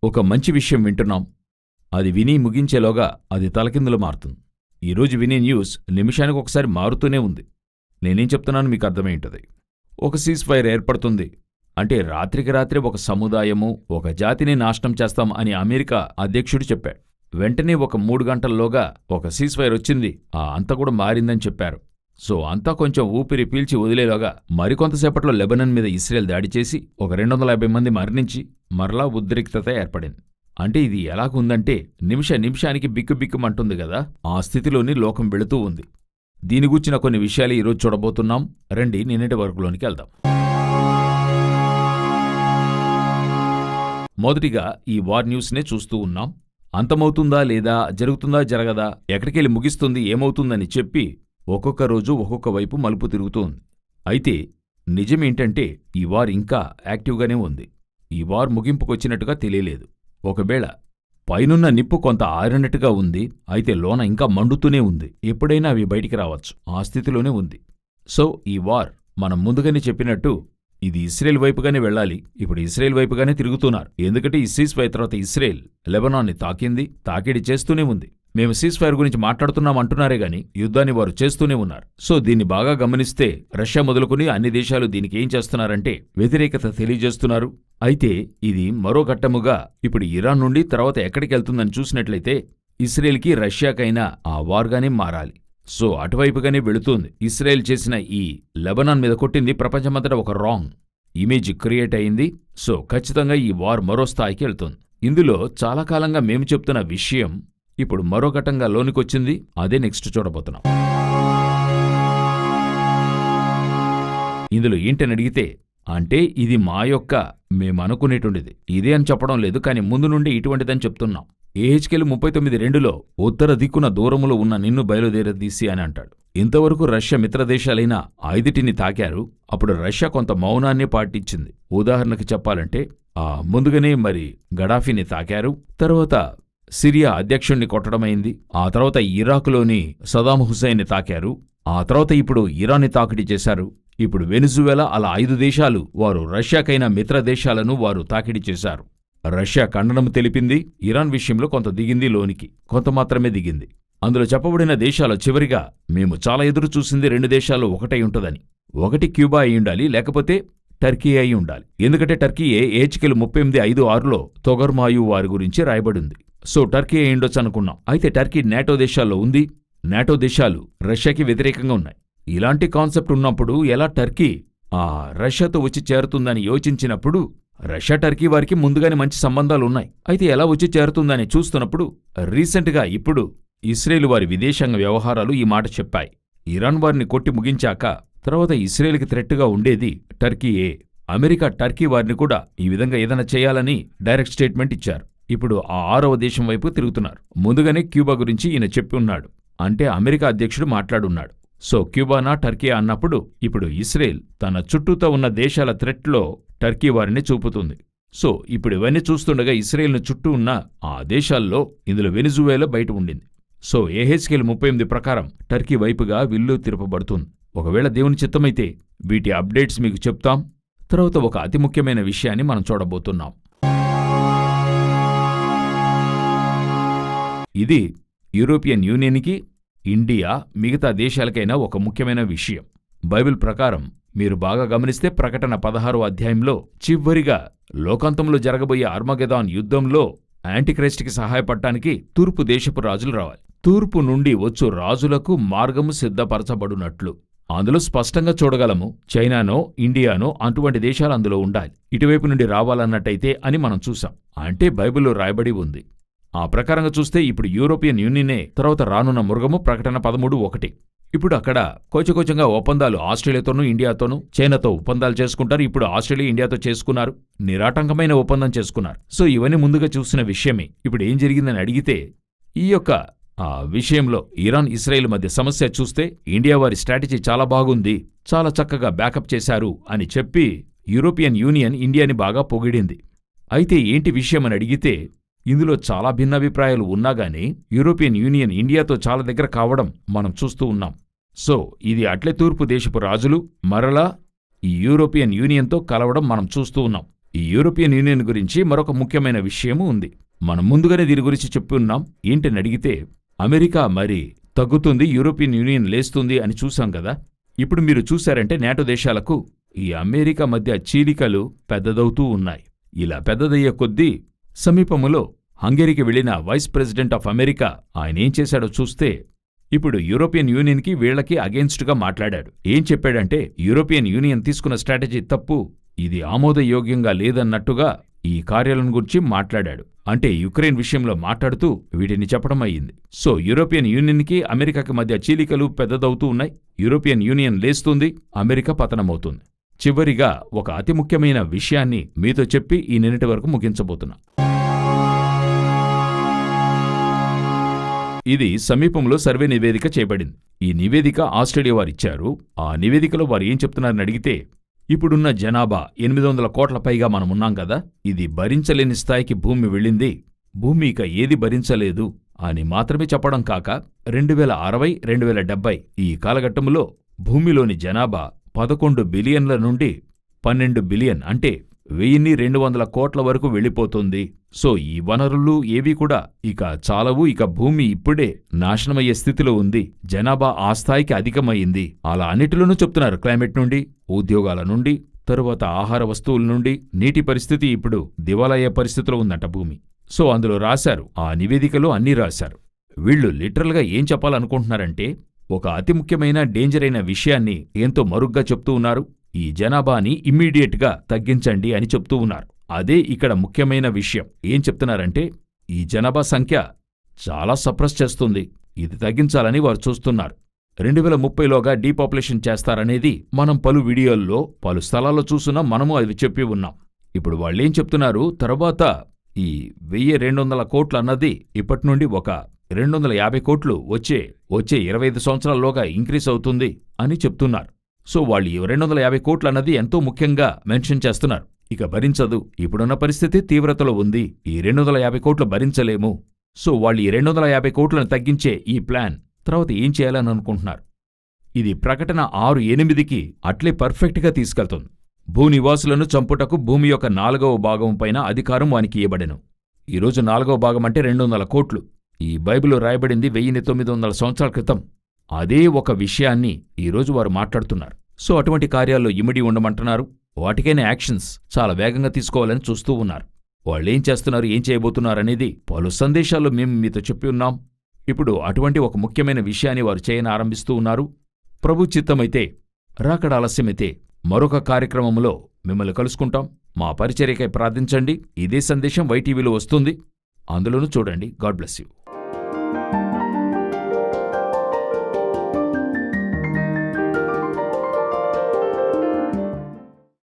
ఒక మంచి విషయం వింటున్నాం. అది విని ముగించేలోగా అది తలకిందులు మారుతుంది. ఈరోజు వినే న్యూస్ నిమిషానికి ఒకసారి మారుతూనే ఉంది. నేనేం చెప్తున్నాను మీకు అర్థమైంటది. ఒక సీజ్ఫైర్ ఏర్పడుతుంది అంటే రాత్రికి రాత్రి ఒక సముదాయము, ఒక జాతిని నాశనం చేస్తాం అని అమెరికా అధ్యక్షుడు చెప్పాడు. వెంటనే ఒక 3 గంటల్లోగా ఒక సీజ్ఫైర్ వచ్చింది, అంతా కూడా మారిందని చెప్పారు. సో అంతా కొంచెం ఊపిరి పీల్చి వదిలేలోగా మరికొంతసేపట్లో లెబనాన్ మీద ఇస్రాయెల్ దాడి చేసి ఒక 250 మంది మరణించి మరలా ఉద్రిక్తత ఏర్పడింది. అంటే ఇది ఎలాగుందంటే నిమిషానికి బిక్కుబిక్కుమంటుంది గదా, ఆ స్థితిలోని లోకం వెళుతూ ఉంది. దీని గూర్చిన కొన్ని విషయాలు ఈరోజు చూడబోతున్నాం. రండి నిన్నటి వరకులోనికి వెళ్దాం. మొదటిగా ఈ వార్ న్యూస్నే చూస్తూ ఉన్నాం. అంతమవుతుందా లేదా, జరుగుతుందా జరగదా, ఎక్కడికెళ్ళి ముగిస్తుంది, ఏమవుతుందని చెప్పి ఒక్కొక్క రోజు ఒక్కొక్క వైపు మలుపు తిరుగుతోంది. అయితే నిజమేంటంటే ఈ వార్ ఇంకా యాక్టివ్గానే ఉంది. ఈ వార్ ముగింపుకొచ్చినట్టుగా తెలియలేదు. ఒకవేళ పైనున్న నిప్పు కొంత ఆరినట్టుగా ఉంది, అయితే లోన ఇంకా మండుతూనే ఉంది. ఎప్పుడైనా అవి బయటికి రావచ్చు, ఆ స్థితిలోనే ఉంది. సో ఈ వార్ మనం ముందుగానే చెప్పినట్టు ఇది ఇస్రాయేల్ వైపుగానే వెళ్ళాలి. ఇప్పుడు ఇస్రాయేల్ వైపుగానే తిరుగుతున్నారు. ఎందుకంటే ఈ సీజ్ఫైర్ తర్వాత ఇస్రాయేల్ లెబనాన్ని తాకిడి చేస్తూనే ఉంది. మేము సీజ్ఫైర్ గురించి మాట్లాడుతున్నామంటున్నారే గాని యుద్ధాన్ని వారు చేస్తూనే ఉన్నారు. సో దీన్ని బాగా గమనిస్తే రష్యా మొదలుకుని అన్ని దేశాలు దీనికి ఏం చేస్తున్నారంటే వ్యతిరేకత తెలియజేస్తున్నారు. అయితే ఇది మరో ఘట్టముగా ఇప్పుడు ఇరాన్ నుండి తర్వాత ఎక్కడికెళ్తుందని చూసినట్లయితే ఇస్రాయేల్కి రష్యాకైనా ఆ వార్గానే మారాలి. సో అటువైపుగానే వెళుతోంది. ఇస్రాయేల్ చేసిన ఈ లెబనాన్ మీద కొట్టింది ప్రపంచమంతటా ఒక రాంగ్ ఇమేజ్ క్రియేట్ అయింది. సో ఖచ్చితంగా ఈ వార్ మరో స్థాయికి వెళ్తోంది. ఇందులో చాలా కాలంగా మేము చెప్తున్న విషయం ఇప్పుడు మరో ఘట్టంగా లోనికొచ్చింది. అదే నెక్స్ట్ చూడబోతున్నాం. ఇందులో ఏంటని అడిగితే, అంటే ఇది మా యొక్క మేమనుకునేటువంటిది, ఇదే అని చెప్పడం లేదు, కానీ ముందు నుండి ఇటువంటిదని చెప్తున్నాం. ఏహెచ్కేలు 39:2లో ఉత్తర దిక్కున దూరములో ఉన్న నిన్ను బయలుదేరదీసి అని అంటాడు. ఇంతవరకు రష్యా మిత్రదేశాలైన 5టిని తాకారు. అప్పుడు రష్యా కొంత మౌనాన్ని పాటించింది. ఉదాహరణకు చెప్పాలంటే ముందుగానే మరి గడాఫీని తాకారు, తర్వాత సిరియా అధ్యక్షుణ్ణి కొట్టడమైంది, ఆ తర్వాత ఇరాకులోని సదాం హుస్సేన్ని తాకారు, ఆ తర్వాత ఇప్పుడు ఇరాన్ని తాకిడి చేశారు. ఇప్పుడు వెనిజువేలా, అలా 5 దేశాలు వారు రష్యాకైనా మిత్రదేశాలను వారు తాకిడి చేశారు. రష్యా ఖండనం తెలిపింది. ఇరాన్ విషయంలో కొంత దిగింది, లోనికి కొంత మాత్రమే దిగింది. అందులో చెప్పబడిన దేశాలు చివరిగా మేము చాలా ఎదురు చూసింది 2 దేశాలు ఒకటై ఉంటుందని. ఒకటి క్యూబా అయి ఉండాలి, లేకపోతే టర్కీ అయి ఉండాలి. ఎందుకంటే టర్కీయే ఏహెచ్కేలు 38:5-6లో తొగర్మాయు వారి గురించి రాయబడింది. సో టర్కీ అయి ఉండొచ్చు అనుకున్నాం. అయితే టర్కీ నాటో దేశాల్లో ఉంది. నాటో దేశాలు రష్యాకి వ్యతిరేకంగా ఉన్నాయి. ఇలాంటి కాన్సెప్ట్ ఉన్నప్పుడు ఎలా టర్కీ రష్యాతో వచ్చి చేరుతుందని యోచించినప్పుడు రష్యా టర్కీ వారికి ముందుగానే మంచి సంబంధాలు ఉన్నాయి. అయితే ఎలా వచ్చి చేరుతుందని చూస్తున్నప్పుడు రీసెంట్గా ఇప్పుడు ఇస్రాయేల్ వారి విదేశాంగ వ్యవహారాలు ఈ మాట చెప్పాయి. ఇరాన్ వారిని కొట్టి ముగించాక తర్వాత ఇస్రాయేల్కి థ్రెట్గా ఉండేది టర్కీయే. అమెరికా టర్కీ వారిని కూడా ఈ విధంగా ఏదైనా చేయాలని డైరెక్ట్ స్టేట్మెంట్ ఇచ్చారు. ఇప్పుడు ఆ 6వ దేశం వైపు తిరుగుతున్నారు. ముందుగానే క్యూబా గురించి ఈయన చెప్పి ఉన్నాడు, అంటే అమెరికా అధ్యక్షుడు మాట్లాడున్నాడు. సో క్యూబానా టర్కీ అన్నప్పుడు ఇప్పుడు ఇస్రాయేల్ తన చుట్టూతో ఉన్న దేశాల థ్రెట్లో టర్కీ వారిని చూపుతుంది. సో ఇప్పుడు ఇవన్నీ చూస్తుండగా ఇస్రాయేల్ను చుట్టూ ఉన్న ఆ దేశాల్లో ఇందులో వెనిజువేలా బయట ఉండింది. సో ఏహెచ్కేలు 38 ప్రకారం టర్కీ వైపుగా విల్లు తిరపబడుతుంది. ఒకవేళ దేవుని చిత్తమైతే వీటి అప్డేట్స్ మీకు చెప్తాం. తర్వాత ఒక అతి ముఖ్యమైన విషయాన్ని మనం చూడబోతున్నాం. ఇది యూరోపియన్ యూనియన్కి, ఇండియా, మిగతా దేశాలకైనా ఒక ముఖ్యమైన విషయం. బైబిల్ ప్రకారం మీరు బాగా గమనిస్తే ప్రకటన 16వ అధ్యాయంలో చివరిగా లోకాంతంలో జరగబోయే ఆర్మగెదాన్ యుద్ధంలో యాంటిక్రైస్ట్కి సహాయపడటానికి తూర్పు దేశపు రాజులు రావాలి. తూర్పు నుండి వచ్చు రాజులకు మార్గము సిద్ధపరచబడునట్లు అందులో స్పష్టంగా చూడగలము. చైనానో ఇండియానో అటువంటి దేశాలు అందులో ఉండాలి, ఇటువైపు నుండి రావాలన్నట్టయితే అని మనం చూసాం. అంటే బైబిల్లో రాయబడి ఉంది. ఆ ప్రకారంగా చూస్తే ఇప్పుడు యూరోపియన్ యూనియనే తర్వాత రానున్న మృగము ప్రకటన 13:1. ఇప్పుడు అక్కడ కొంచెంగా ఒప్పందాలు ఆస్ట్రేలియాతోనూ ఇండియాతోనూ చైనాతో ఒప్పందాలు చేసుకుంటారు. ఇప్పుడు ఆస్ట్రేలియా ఇండియాతో చేసుకున్నారు, నిరాటంకమైన ఒప్పందం చేసుకున్నారు. సో ఇవన్నీ ముందుగా చూసిన విషయమే. ఇప్పుడు ఏం జరిగిందని అడిగితే ఈ యొక్క విషయంలో ఇరాన్ ఇస్రాయేల్ మధ్య సమస్య చూస్తే ఇండియా వారి స్ట్రాటజీ చాలా బాగుంది, చాలా చక్కగా బ్యాకప్ చేశారు అని చెప్పి యూరోపియన్ యూనియన్ ఇండియాని బాగా పొగిడింది. అయితే ఏంటి విషయమని అడిగితే ఇందులో చాలా భిన్నాభిప్రాయాలు ఉన్నాగానీ యూరోపియన్ యూనియన్ ఇండియాతో చాలా దగ్గర కావడం మనం చూస్తూ ఉన్నాం. సో ఇది అట్లే తూర్పు దేశపు రాజులు మరలా ఈ యూరోపియన్ యూనియన్తో కలవడం మనం చూస్తూ ఉన్నాం. ఈ యూరోపియన్ యూనియన్ గురించి మరొక ముఖ్యమైన విషయము ఉంది. మనం ముందుగానే దీని గురించి చెప్పున్నాం. ఏంటని అడిగితే అమెరికా మరి తగ్గుతుంది, యూరోపియన్ యూనియన్ లేస్తుంది అని చూసాం కదా. ఇప్పుడు మీరు చూశారంటే నేటో దేశాలకు ఈ అమెరికా మధ్య చీలికలు పెద్దదవుతూ ఉన్నాయి. ఇలా పెద్దదయ్యే కొద్దీ సమీపములో హంగేరీకి వెళ్లిన వైస్ ప్రెసిడెంట్ ఆఫ్ అమెరికా ఆయనేం చేశాడో చూస్తే ఇప్పుడు యూరోపియన్ యూనియన్కి వీళ్లకి అగెన్స్ట్గా మాట్లాడాడు. ఏం చెప్పాడంటే యూరోపియన్ యూనియన్ తీసుకున్న స్ట్రాటజీ తప్పు, ఇది ఆమోదయోగ్యంగా లేదన్నట్టుగా ఈ కార్యాలను గురించి మాట్లాడాడు. అంటే యుక్రెయిన్ విషయంలో మాట్లాడుతూ వీటిని చెప్పడం అయ్యింది. సో యూరోపియన్ యూనియన్కి అమెరికాకి మధ్య చీలికలు పెద్దదవుతూ ఉన్నాయి. యూరోపియన్ యూనియన్ లేస్తుంది, అమెరికా పతనమవుతుంది. చివరిగా ఒక అతి ముఖ్యమైన విషయాన్ని మీతో చెప్పి ఈ నిన్నటి వరకు ముగించబోతున్నా. ఇది సమీపంలో సర్వే నివేదిక చేయబడింది. ఈ నివేదిక ఆస్ట్రేలియా వారిచ్చారు. ఆ నివేదికలో వారు ఏం చెప్తున్నారని అడిగితే ఇప్పుడున్న జనాభా 800 కోట్ల పైగా మనమున్నాం కదా, ఇది భరించలేని స్థాయికి భూమి వెళ్ళింది, భూమి ఇక ఏది భరించలేదు అని మాత్రమే చెప్పడం కాక 2060, 2070 ఈ కాలఘట్టంలో భూమిలోని జనాభా 11 బిలియన్ల నుండి 12 బిలియన్ అంటే 1200 కోట్ల వరకు వెళ్ళిపోతుంది. సో ఈ వనరులు ఏవీ కూడా ఇక చాలవు, ఇక భూమి ఇప్పుడే నాశనమయ్యే స్థితిలో ఉంది, జనాభా ఆ స్థాయికి అధికమయ్యింది. అలా అన్నిటిలోనూ చెప్తున్నారు. క్లైమేట్ నుండి, ఉద్యోగాల నుండి, తరువాత ఆహార వస్తువుల నుండి, నీటి పరిస్థితి ఇప్పుడు దివాలయ్యే పరిస్థితిలో ఉందంట భూమి. సో అందులో రాశారు, ఆ నివేదికలో అన్నీ రాశారు. వీళ్లు లిటరల్గా ఏం చెప్పాలనుకుంటున్నారంటే ఒక అతి ముఖ్యమైన డేంజర్ అయిన విషయాన్ని ఎంతో మరుగ్గా చెప్తూ ఉన్నారు. ఈ జనాభాని ఇమ్మీడియట్గా తగ్గించండి అని చెప్తూ ఉన్నారు. అదే ఇక్కడ ముఖ్యమైన విషయం. ఏం చెప్తున్నారంటే ఈ జనాభా సంఖ్య చాలా సప్రెస్ చేస్తుంది, ఇది తగ్గించాలని వారు చూస్తున్నారు. 2030లోగా డీపాపులేషన్ చేస్తారనేది మనం పలు వీడియోల్లో పలు స్థలాల్లో చూస్తున్నాం, మనము అవి చెప్పి ఉన్నాం. ఇప్పుడు వాళ్ళేం చెప్తున్నారు, తర్వాత ఈ 1200 కోట్లు అన్నది ఇప్పటి నుండి ఒక 250 కోట్లు వచ్చే 25 సంవత్సరాల్లోగా ఇంక్రీజ్ అవుతుంది అని చెప్తున్నారు. సో వాళ్ళు ఈ 250 కోట్లు అన్నది ఎంతో ముఖ్యంగా మెన్షన్ చేస్తున్నారు. ఇక భరించదు, ఇప్పుడున్న పరిస్థితి తీవ్రతలో ఉంది, ఈ 250 కోట్లు భరించలేము. సో వాళ్ళు ఈ 250 కోట్లను తగ్గించే ఈ ప్లాన్ తర్వాత ఏం చేయాలని అనుకుంటున్నారు. ఇది ప్రకటన 6/8కి అట్లే పర్ఫెక్ట్గా తీసుకెళ్తుంది. భూనివాసులను చంపుటకు భూమి యొక్క 4వ భాగం పైన అధికారం వానికి ఇవ్వబడెను. ఈరోజు 4వ భాగం అంటే 200 కోట్లు. ఈ బైబిల్లో రాయబడింది 1900 సంవత్సరాల క్రితం. అదే ఒక విషయాన్ని ఈరోజు వారు మాట్లాడుతున్నారు. సో అటువంటి కార్యాల్లో ఇమిడి ఉండమంటున్నారు. వాటికైనా యాక్షన్స్ చాలా వేగంగా తీసుకోవాలని చూస్తూ ఉన్నారు. వాళ్ళేం చేస్తున్నారు, ఏం చేయబోతున్నారనేది పలు సందేశాల్లో మేము మీతో చెప్పి ఉన్నాం. ఇప్పుడు అటువంటి ఒక ముఖ్యమైన విషయాన్ని వారు చేయని ఆరంభిస్తూ ఉన్నారు. ప్రభు చిత్తమైతే, రాకడ ఆలస్యమైతే మరొక కార్యక్రమంలో మిమ్మల్ని కలుసుకుంటాం. మా పరిచర్యకై ప్రార్థించండి. ఇదే సందేశం వైటీవీలో వస్తుంది, అందులోనూ చూడండి. God bless you.